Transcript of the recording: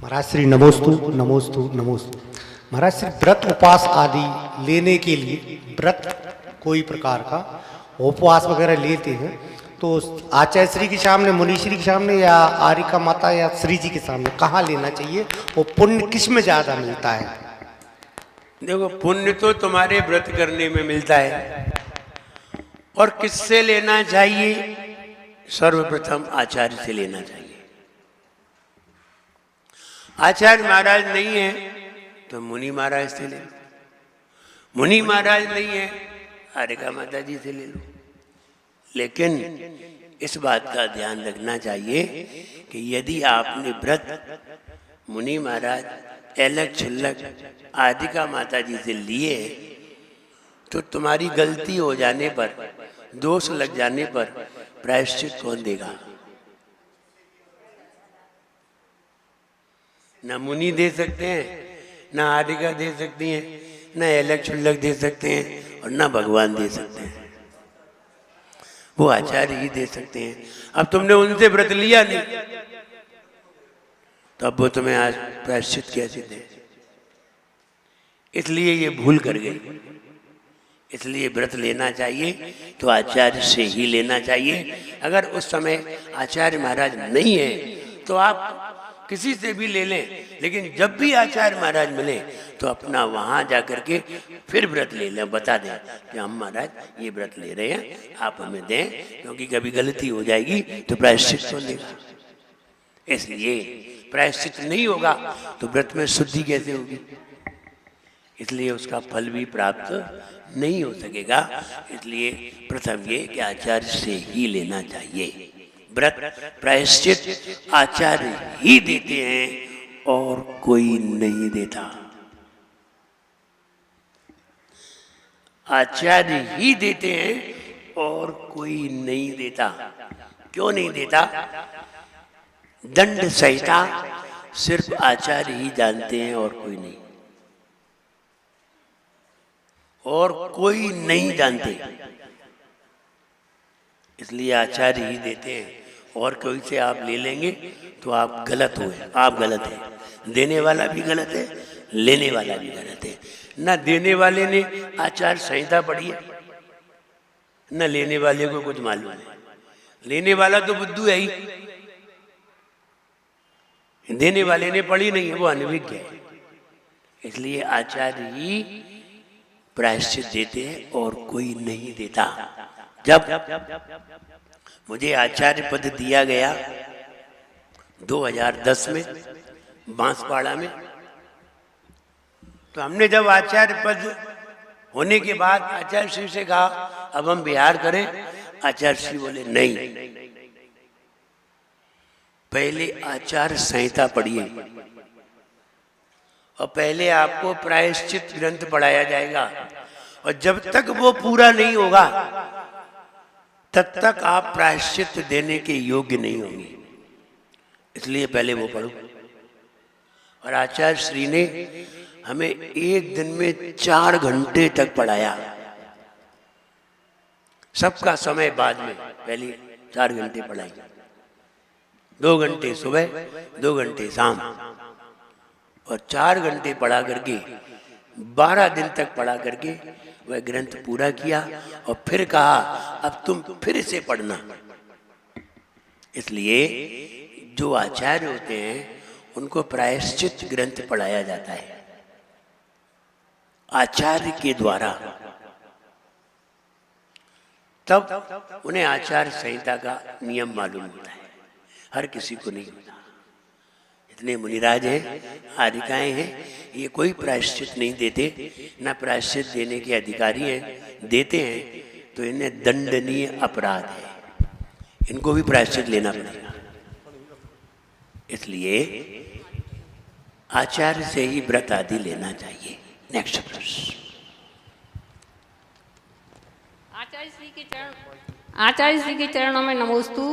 महाराज श्री नमोस्तु नमोस्तु नमोस्तु। महाराज श्री व्रत उपवास आदि लेने के लिए व्रत कोई प्रकार का उपवास वगैरह लेते हैं तो आचार्य श्री के सामने, मुनीश्री के सामने या आरिका माता या श्री जी के सामने कहाँ लेना चाहिए और पुण्य किस में ज़्यादा मिलता है? देखो, पुण्य तो तुम्हारे व्रत करने में मिलता है। और किससे लेना चाहिए? सर्वप्रथम आचार्य से लेना चाहिए। आचार्य महाराज नहीं है तो मुनि महाराज से ले लो, मुनि महाराज नहीं है आरिका माता जी से ले लो। लेकिन इस बात का ध्यान रखना चाहिए कि यदि आपने व्रत मुनि महाराज, एलक छुल्लक, आदिका माता जी से लिए तो तुम्हारी गलती हो जाने पर, दोष लग जाने पर प्रायश्चित कौन देगा? न मुनि दे सकते हैं, न आदिका दे सकती हैं, न एलक छुल्लक दे सकते हैं और न भगवान दे सकते हैं। वो आचार्य ही दे सकते हैं। अब तुमने उनसे व्रत लिया नहीं तो अब वो तुम्हें आज प्रायश्चित कैसे दे? इसलिए ये भूल कर गई। इसलिए व्रत लेना चाहिए तो आचार्य से ही लेना चाहिए। अगर उस समय आचार्य महाराज नहीं है तो आप किसी से भी ले लें, लेकिन जब भी आचार्य महाराज मिले तो अपना वहां जाकर के फिर व्रत ले लें, बता दें कि हम महाराज ये व्रत ले रहे हैं, आप हमें दें, क्योंकि कभी गलती हो जाएगी तो प्रायश्चित कौन देगा? इसलिए प्रायश्चित नहीं होगा तो व्रत में शुद्धि कैसे होगी? इसलिए उसका फल भी प्राप्त नहीं हो सकेगा। इसलिए प्रथम ये कि आचार्य से ही लेना चाहिए। व्रत प्रायश्चित आचार्य ही देते हैं और कोई नहीं देता। आचार्य ही देते हैं और कोई नहीं देता। क्यों नहीं देता? दंड संहिता सिर्फ आचार्य ही जानते हैं और कोई नहीं, और कोई नहीं जानते। इसलिए आचार्य ही देते हैं। और कोई से आप ले लेंगे तो आप गलत हुए, आप गलत हैं। देने वाला भी गलत है, लेने वाला भी गलत है। न देने वाले ने आचार संहिता पढ़ी है, न लेने वाले को कुछ मालूम है। लेने वाला तो बुद्धू है ही, देने वाले ने पढ़ी नहीं है, वो अनभिज्ञ है। इसलिए आचार्य ही प्रायश्चित देते हैं और कोई नहीं देता। जब मुझे आचार्य पद दिया गया 2010 में बांसवाड़ा में, तो हमने जब आचार्य पद होने के बाद आचार्य श्री से कहा अब हम बिहार करें, आचार्य श्री बोले नहीं, पहले आचार संहिता पढ़िए और पहले आपको प्रायश्चित ग्रंथ पढ़ाया जाएगा, और जब तक वो पूरा नहीं होगा तब तक आप प्रायश्चित देने के योग्य नहीं होंगे। इसलिए पहले वो पढ़ो। और आचार्य श्री ने हमें एक दिन में 4 घंटे तक पढ़ाया। सबका समय बाद में, पहले 4 घंटे पढ़ाई, 2 घंटे सुबह, 2 घंटे शाम, और 4 घंटे पढ़ा करके 12 दिन तक पढ़ा करके वह ग्रंथ पूरा किया और फिर कहा अब तुम फिर से पढ़ना। इसलिए जो आचार्य होते हैं उनको प्रायश्चित ग्रंथ पढ़ाया जाता है आचार्य के द्वारा। तब उन्हें आचार संहिता का नियम मालूम होता है, हर किसी को नहीं होता। इतने मुनिराज हैं, आदिकाएं हैं, ये कोई प्रायश्चित नहीं देते, न प्रायश्चित देने के अधिकारी हैं। देते हैं तो इन्हें दंडनीय अपराध है, इनको भी प्रायश्चित लेना पड़ेगा। इसलिए आचार्य से ही व्रत आदि लेना चाहिए। नेक्स्ट प्रश्न। आचार्य श्री के चरणों में नमोस्तु।